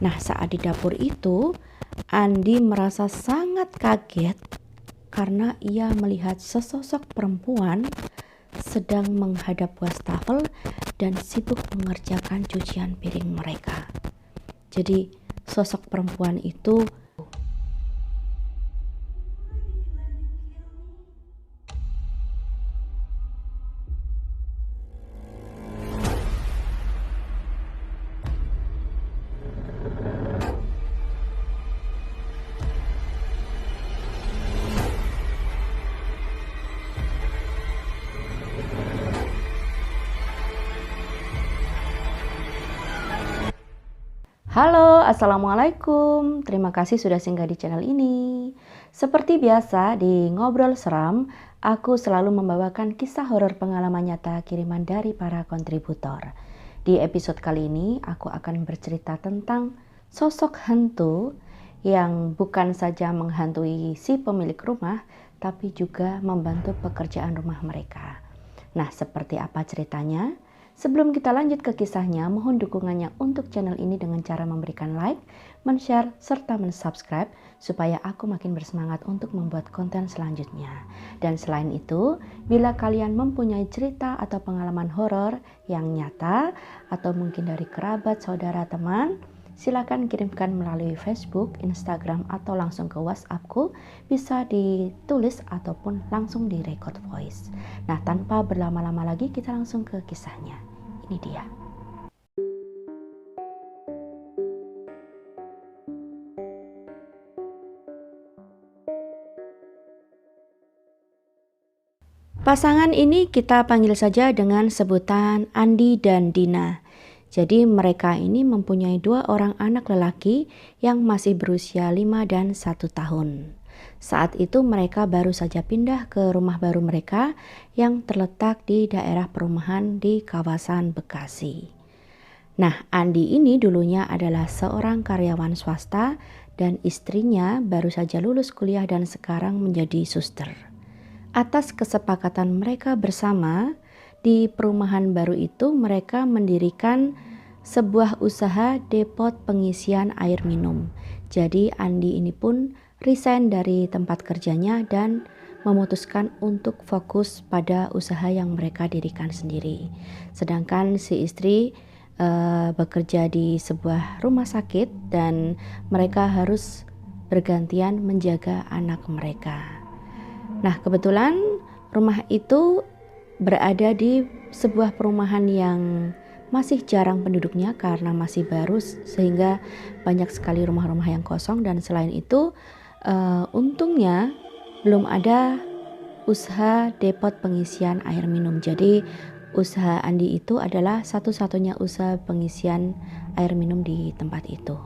Nah, saat di dapur itu, Andi merasa sangat kaget karena ia melihat sesosok perempuan sedang menghadap wastafel dan sibuk mengerjakan cucian piring mereka. Jadi, sosok perempuan itu Halo, Assalamualaikum. Terima kasih sudah singgah di channel ini. Seperti biasa di Ngobrol Seram, aku selalu membawakan kisah horor pengalaman nyata kiriman dari para kontributor. Di episode kali ini, aku akan bercerita tentang sosok hantu yang bukan saja menghantui si pemilik rumah, tapi juga membantu pekerjaan rumah mereka. Nah, seperti apa ceritanya? Sebelum kita lanjut ke kisahnya, mohon dukungannya untuk channel ini dengan cara memberikan like, men-share, serta men-subscribe supaya aku makin bersemangat untuk membuat konten selanjutnya. Dan selain itu, bila kalian mempunyai cerita atau pengalaman horor yang nyata atau mungkin dari kerabat, saudara, teman, silakan kirimkan melalui Facebook, Instagram, atau langsung ke WhatsAppku. Bisa ditulis ataupun langsung di record voice. Nah, tanpa berlama-lama lagi, kita langsung ke kisahnya. Ini dia. Pasangan ini kita panggil saja dengan sebutan Andi dan Dina. Jadi mereka ini mempunyai 2 orang anak lelaki yang masih berusia 5 dan 1 tahun. Saat itu mereka baru saja pindah ke rumah baru mereka yang terletak di daerah perumahan di kawasan Bekasi. Nah, Andi ini dulunya adalah seorang karyawan swasta dan istrinya baru saja lulus kuliah dan sekarang menjadi suster. Atas kesepakatan mereka bersama, di perumahan baru itu mereka mendirikan sebuah usaha depot pengisian air minum. Jadi Andi ini pun resign dari tempat kerjanya dan memutuskan untuk fokus pada usaha yang mereka dirikan sendiri. Sedangkan si istri bekerja di sebuah rumah sakit dan mereka harus bergantian menjaga anak mereka. Nah, kebetulan rumah itu berada di sebuah perumahan yang masih jarang penduduknya karena masih baru, sehingga banyak sekali rumah-rumah yang kosong. Dan selain itu untungnya belum ada usaha depot pengisian air minum. Jadi usaha Andi itu adalah satu-satunya usaha pengisian air minum di tempat itu.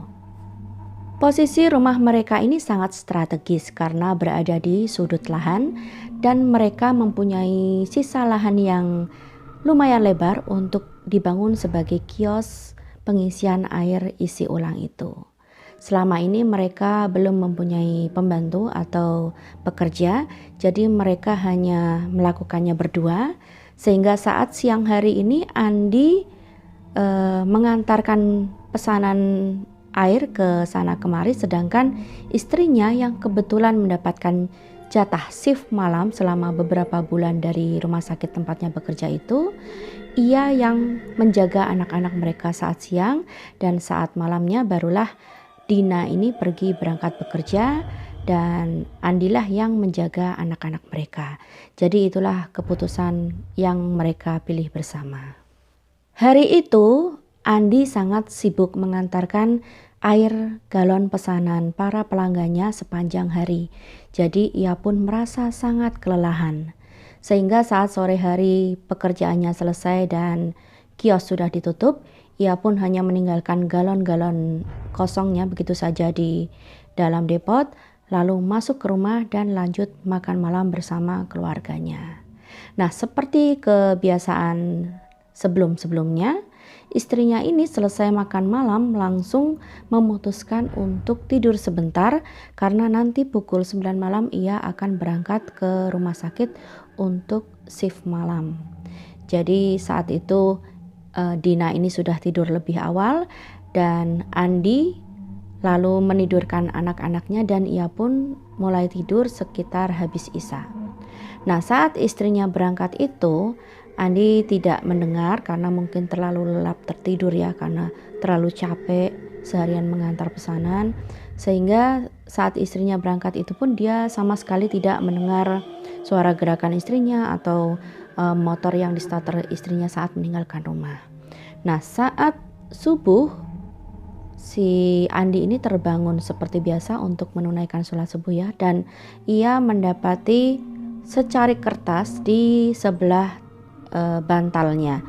Posisi rumah mereka ini sangat strategis karena berada di sudut lahan dan mereka mempunyai sisa lahan yang lumayan lebar untuk dibangun sebagai kios pengisian air isi ulang itu. Selama ini mereka belum mempunyai pembantu atau pekerja, jadi mereka hanya melakukannya berdua, sehingga saat siang hari ini Andi mengantarkan pesanan air ke sana kemari, sedangkan istrinya yang kebetulan mendapatkan jatah shift malam selama beberapa bulan dari rumah sakit tempatnya bekerja itu, ia yang menjaga anak-anak mereka saat siang, dan saat malamnya barulah Dina ini pergi berangkat bekerja dan Andilah yang menjaga anak-anak mereka. Jadi itulah keputusan yang mereka pilih bersama. Hari itu Andi sangat sibuk mengantarkan air galon pesanan para pelanggannya sepanjang hari. Jadi ia pun merasa sangat kelelahan. Sehingga saat sore hari pekerjaannya selesai dan kios sudah ditutup, ia pun hanya meninggalkan galon-galon kosongnya begitu saja di dalam depot, lalu masuk ke rumah dan lanjut makan malam bersama keluarganya. Nah, seperti kebiasaan sebelum-sebelumnya, istrinya ini selesai makan malam langsung memutuskan untuk tidur sebentar karena nanti pukul 9 malam ia akan berangkat ke rumah sakit untuk shift malam. Jadi saat itu Dina ini sudah tidur lebih awal Dan Andi lalu menidurkan anak-anaknya dan ia pun mulai tidur sekitar habis Isya. Nah, saat istrinya berangkat itu, Andi tidak mendengar karena mungkin terlalu lelap tertidur ya, karena terlalu capek seharian mengantar pesanan, sehingga saat istrinya berangkat itu pun dia sama sekali tidak mendengar suara gerakan istrinya atau motor yang di starter istrinya saat meninggalkan rumah. Nah, saat subuh si Andi ini terbangun seperti biasa untuk menunaikan sholat subuh ya, dan ia mendapati secari kertas di sebelah bantalnya.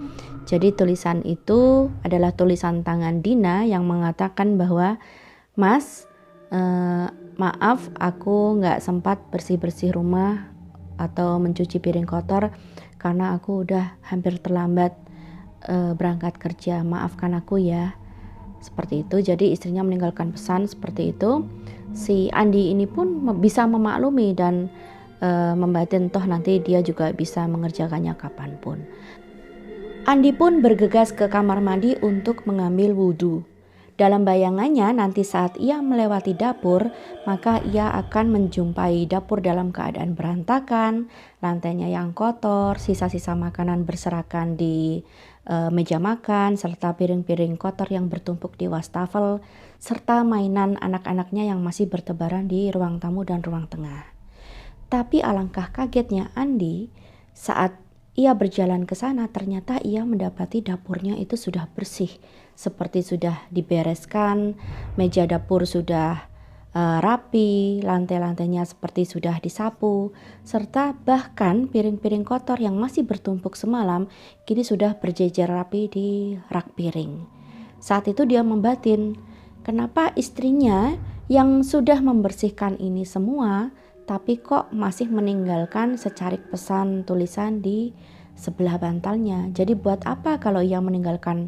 Jadi tulisan itu adalah tulisan tangan Dina yang mengatakan bahwa, "Mas, maaf aku nggak sempat bersih-bersih rumah atau mencuci piring kotor karena aku udah hampir terlambat berangkat kerja. Maafkan aku ya." Seperti itu. Jadi istrinya meninggalkan pesan seperti itu. Si Andi ini pun bisa memaklumi dan membatin toh nanti dia juga bisa mengerjakannya kapanpun. Andi pun bergegas ke kamar mandi untuk mengambil wudhu. Dalam bayangannya nanti saat ia melewati dapur, maka ia akan menjumpai dapur dalam keadaan berantakan, lantainya yang kotor, sisa-sisa makanan berserakan di meja makan, serta piring-piring kotor yang bertumpuk di wastafel, serta mainan anak-anaknya yang masih bertebaran di ruang tamu dan ruang tengah. Tapi alangkah kagetnya Andi saat ia berjalan ke sana, ternyata ia mendapati dapurnya itu sudah bersih, seperti sudah dibereskan, meja dapur sudah rapi, lantai-lantainya seperti sudah disapu, serta bahkan piring-piring kotor yang masih bertumpuk semalam kini sudah berjejer rapi di rak piring. Saat itu dia membatin, kenapa istrinya yang sudah membersihkan ini semua tapi kok masih meninggalkan secarik pesan tulisan di sebelah bantalnya. Jadi buat apa kalau ia meninggalkan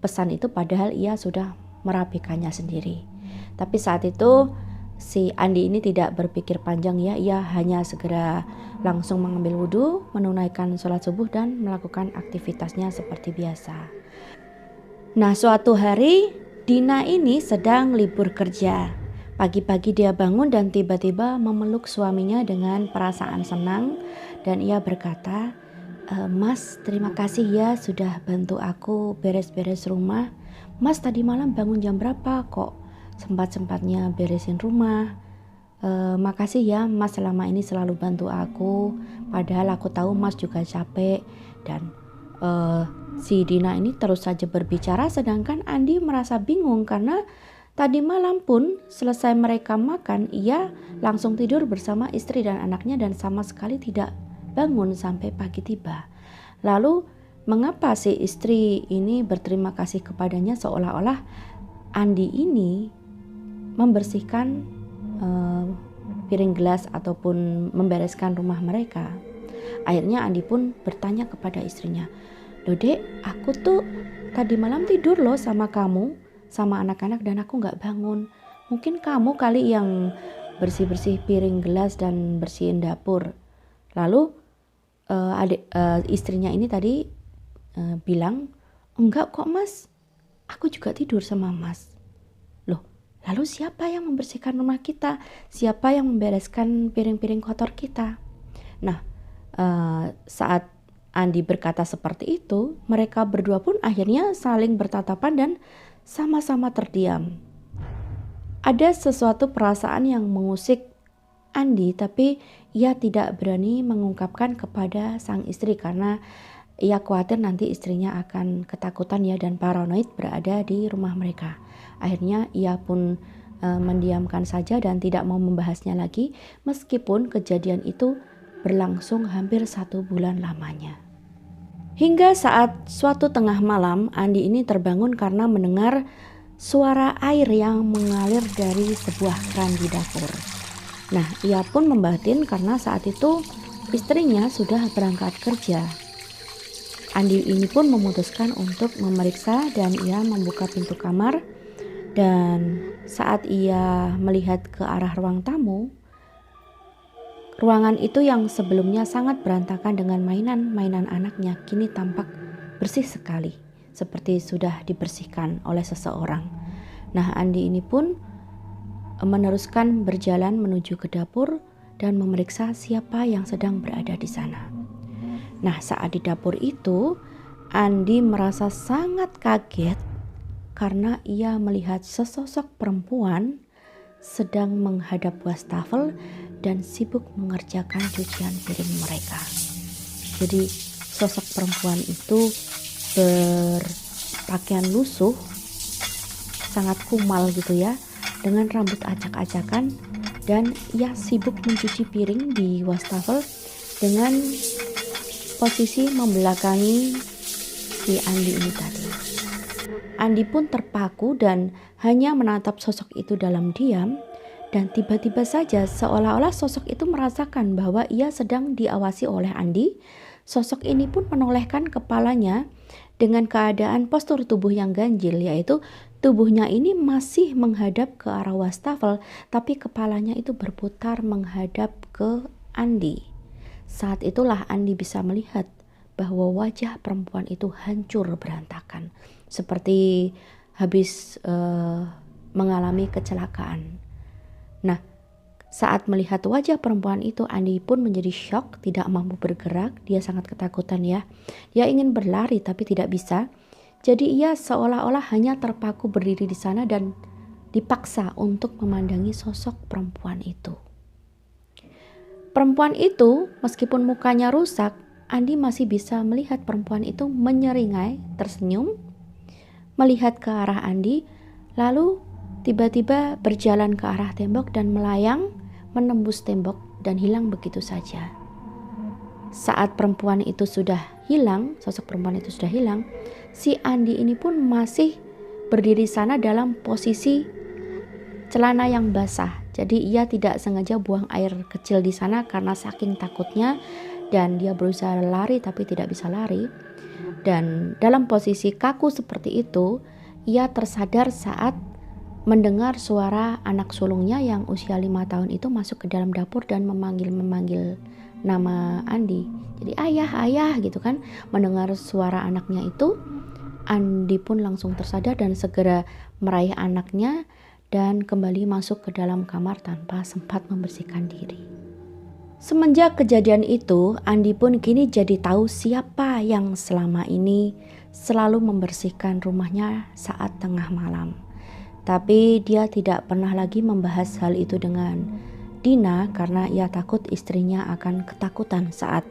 pesan itu padahal ia sudah merapikannya sendiri. Tapi saat itu si Andi ini tidak berpikir panjang ya, ia hanya segera langsung mengambil wudhu, menunaikan sholat subuh dan melakukan aktivitasnya seperti biasa. Nah, suatu hari Dina ini sedang libur kerja. Pagi-pagi dia bangun dan tiba-tiba memeluk suaminya dengan perasaan senang dan ia berkata, "Mas, terima kasih ya sudah bantu aku beres-beres rumah. Mas tadi malam bangun jam berapa kok sempat-sempatnya beresin rumah? Makasih ya Mas selama ini selalu bantu aku. Padahal aku tahu Mas juga capek." Dan si Dina ini terus saja berbicara sedangkan Andi merasa bingung karena tadi malam pun selesai mereka makan, ia langsung tidur bersama istri dan anaknya dan sama sekali tidak bangun sampai pagi tiba. Lalu mengapa si istri ini berterima kasih kepadanya seolah-olah Andi ini membersihkan piring gelas ataupun membereskan rumah mereka? Akhirnya Andi pun bertanya kepada istrinya, "Loh Dek, aku tuh tadi malam tidur loh sama kamu, sama anak-anak dan aku gak bangun. Mungkin kamu kali yang bersih-bersih piring gelas dan bersihin dapur." Lalu istrinya ini tadi bilang, "Enggak kok Mas, aku juga tidur sama Mas." Loh, lalu siapa yang membersihkan rumah kita? Siapa yang membereskan piring-piring kotor kita? Nah, saat Andi berkata seperti itu, mereka berdua pun akhirnya saling bertatapan dan sama-sama terdiam. Ada sesuatu perasaan yang mengusik Andi, tapi ia tidak berani mengungkapkan kepada sang istri karena ia khawatir nanti istrinya akan ketakutan ya dan paranoid berada di rumah mereka. Akhirnya ia pun mendiamkan saja dan tidak mau membahasnya lagi meskipun kejadian itu berlangsung hampir 1 bulan lamanya. Hingga saat suatu tengah malam, Andi ini terbangun karena mendengar suara air yang mengalir dari sebuah keran di dapur. Nah, ia pun membatin karena saat itu istrinya sudah berangkat kerja. Andi ini pun memutuskan untuk memeriksa dan ia membuka pintu kamar, dan saat ia melihat ke arah ruang tamu, ruangan itu yang sebelumnya sangat berantakan dengan mainan-mainan anaknya kini tampak bersih sekali. seperti sudah dibersihkan oleh seseorang. Nah, Andi ini pun meneruskan berjalan menuju ke dapur dan memeriksa siapa yang sedang berada di sana. Nah, saat di dapur itu, Andi merasa sangat kaget karena ia melihat sesosok perempuan sedang menghadap wastafel dan sibuk mengerjakan cucian piring mereka. Jadi sosok perempuan itu berpakaian lusuh, sangat kumal gitu ya, dengan rambut acak-acakan, dan ia sibuk mencuci piring di wastafel dengan posisi membelakangi si Andi ini tadi. Andi pun terpaku dan hanya menatap sosok itu dalam diam, dan tiba-tiba saja seolah-olah sosok itu merasakan bahwa ia sedang diawasi oleh Andi. Sosok ini pun menolehkan kepalanya dengan keadaan postur tubuh yang ganjil, yaitu tubuhnya ini masih menghadap ke arah wastafel, tapi kepalanya itu berputar menghadap ke Andi. Saat itulah Andi bisa melihat bahwa wajah perempuan itu hancur berantakan, seperti habis mengalami kecelakaan. Nah, saat melihat wajah perempuan itu, Andi pun menjadi syok, tidak mampu bergerak. Dia sangat ketakutan ya. Dia ingin berlari tapi tidak bisa. Jadi ia seolah-olah hanya terpaku berdiri di sana dan dipaksa untuk memandangi sosok perempuan itu. Perempuan itu, meskipun mukanya rusak, Andi masih bisa melihat perempuan itu menyeringai, tersenyum, melihat ke arah Andi, lalu tiba-tiba berjalan ke arah tembok dan melayang, menembus tembok dan hilang begitu saja. Saat perempuan itu sudah hilang, sosok perempuan itu sudah hilang, si Andi ini pun masih berdiri sana dalam posisi celana yang basah. Jadi ia tidak sengaja buang air kecil di sana karena saking takutnya, dan dia berusaha lari tapi tidak bisa lari. Dan dalam posisi kaku seperti itu, ia tersadar saat mendengar suara anak sulungnya yang usia 5 tahun itu masuk ke dalam dapur dan memanggil nama Andi. Jadi ayah gitu kan. Mendengar suara anaknya itu, Andi pun langsung tersadar dan segera meraih anaknya dan kembali masuk ke dalam kamar tanpa sempat membersihkan diri. Semenjak kejadian itu, Andi pun kini jadi tahu siapa yang selama ini selalu membersihkan rumahnya saat tengah malam. Tapi dia tidak pernah lagi membahas hal itu dengan Dina karena ia takut istrinya akan ketakutan saat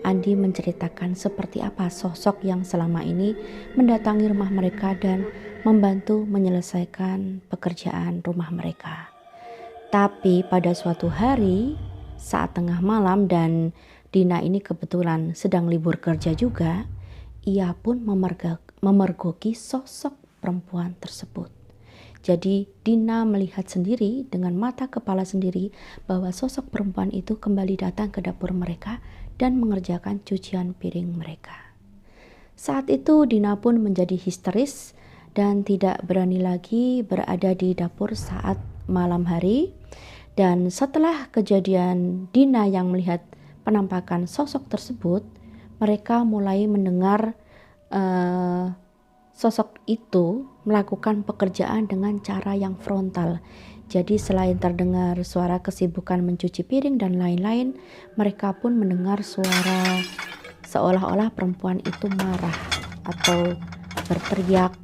Andi menceritakan seperti apa sosok yang selama ini mendatangi rumah mereka dan membantu menyelesaikan pekerjaan rumah mereka. Tapi pada suatu hari saat tengah malam dan Dina ini kebetulan sedang libur kerja juga, ia pun memergoki sosok perempuan tersebut. Jadi Dina melihat sendiri dengan mata kepala sendiri bahwa sosok perempuan itu kembali datang ke dapur mereka dan mengerjakan cucian piring mereka. Saat itu Dina pun menjadi histeris dan tidak berani lagi berada di dapur saat malam hari. Dan setelah kejadian Dina yang melihat penampakan sosok tersebut, mereka mulai mendengar sosok itu melakukan pekerjaan dengan cara yang frontal. Jadi selain terdengar suara kesibukan mencuci piring dan lain-lain, mereka pun mendengar suara seolah-olah perempuan itu marah atau berteriak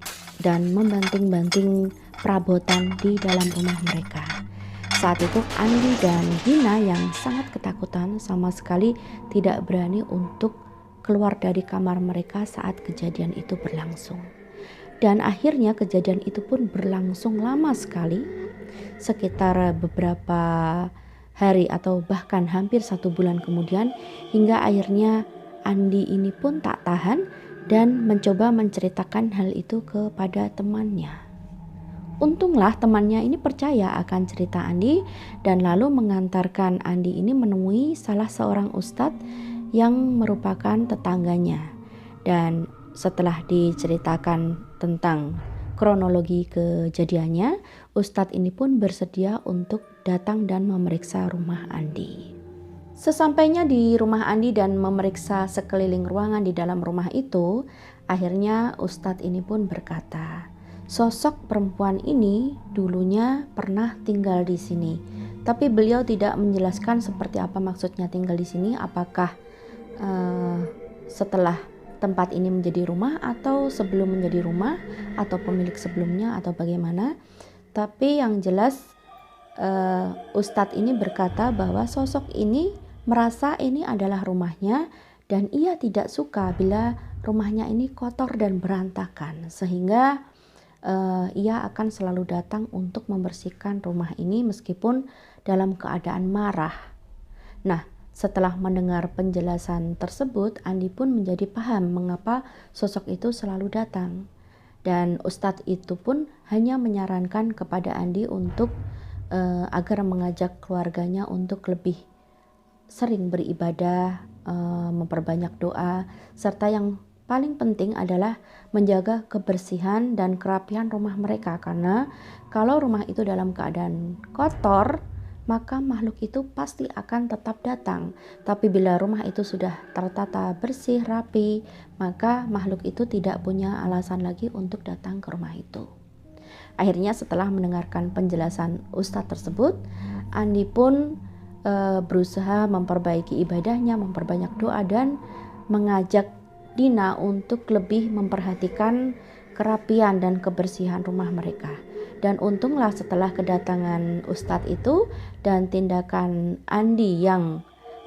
dan membanting-banting perabotan di dalam rumah mereka. Saat itu Andi dan Dina yang sangat ketakutan sama sekali tidak berani untuk keluar dari kamar mereka saat kejadian itu berlangsung. Dan akhirnya kejadian itu pun berlangsung lama sekali, sekitar beberapa hari atau bahkan hampir 1 bulan kemudian, hingga akhirnya Andi ini pun tak tahan dan mencoba menceritakan hal itu kepada temannya. Untunglah temannya ini percaya akan cerita Andi dan lalu mengantarkan Andi ini menemui salah seorang ustadz yang merupakan tetangganya. Dan setelah diceritakan tentang kronologi kejadiannya, ustadz ini pun bersedia untuk datang dan memeriksa rumah Andi. Sesampainya di rumah Andi dan memeriksa sekeliling ruangan di dalam rumah itu, Akhirnya Ustadz ini pun berkata, sosok perempuan ini dulunya pernah tinggal di sini, tapi beliau tidak menjelaskan seperti apa maksudnya tinggal di sini, apakah setelah tempat ini menjadi rumah atau sebelum menjadi rumah atau pemilik sebelumnya atau bagaimana. Tapi yang jelas Ustadz ini berkata bahwa sosok ini merasa ini adalah rumahnya dan ia tidak suka bila rumahnya ini kotor dan berantakan, sehingga ia akan selalu datang untuk membersihkan rumah ini meskipun dalam keadaan marah. Nah, setelah mendengar penjelasan tersebut, Andi pun menjadi paham mengapa sosok itu selalu datang. Dan Ustadz itu pun hanya menyarankan kepada Andi untuk agar mengajak keluarganya untuk lebih sering beribadah, memperbanyak doa, serta yang paling penting adalah menjaga kebersihan dan kerapian rumah mereka, karena kalau rumah itu dalam keadaan kotor, maka makhluk itu pasti akan tetap datang. Tapi bila rumah itu sudah tertata bersih, rapi, maka makhluk itu tidak punya alasan lagi untuk datang ke rumah itu. Akhirnya setelah mendengarkan penjelasan Ustadz tersebut, Andi pun berusaha memperbaiki ibadahnya, memperbanyak doa, dan mengajak Dina untuk lebih memperhatikan kerapian dan kebersihan rumah mereka. Dan untunglah setelah kedatangan Ustadz itu dan tindakan Andi yang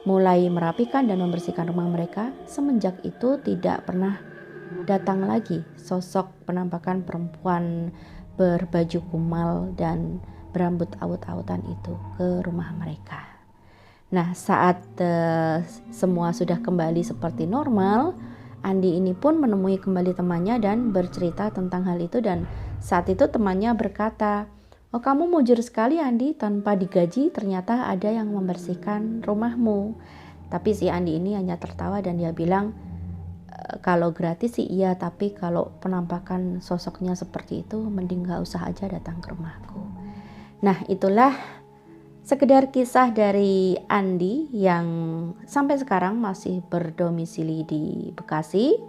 mulai merapikan dan membersihkan rumah mereka, semenjak itu tidak pernah datang lagi sosok penampakan perempuan berbaju kumal dan berambut awut-awutan itu ke rumah mereka. Nah, saat semua sudah kembali seperti normal, Andi ini pun menemui kembali temannya dan bercerita tentang hal itu, dan saat itu temannya berkata, "Oh, kamu mujur sekali Andi, tanpa digaji ternyata ada yang membersihkan rumahmu." Tapi si Andi ini hanya tertawa dan dia bilang, "Kalau gratis sih iya, tapi kalau penampakan sosoknya seperti itu mending gak usah aja datang ke rumahku." Nah, itulah sekedar kisah dari Andi yang sampai sekarang masih berdomisili di Bekasi.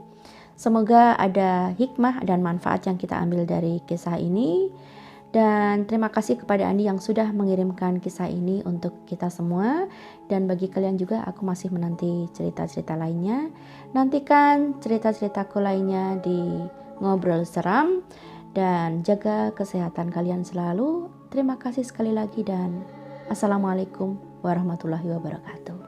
Semoga ada hikmah dan manfaat yang kita ambil dari kisah ini. Dan terima kasih kepada Andi yang sudah mengirimkan kisah ini untuk kita semua. Dan bagi kalian juga, aku masih menanti cerita-cerita lainnya. Nantikan cerita-ceritaku lainnya di Ngobrol Seram. Dan jaga kesehatan kalian selalu. Terima kasih sekali lagi dan Assalamualaikum warahmatullahi wabarakatuh.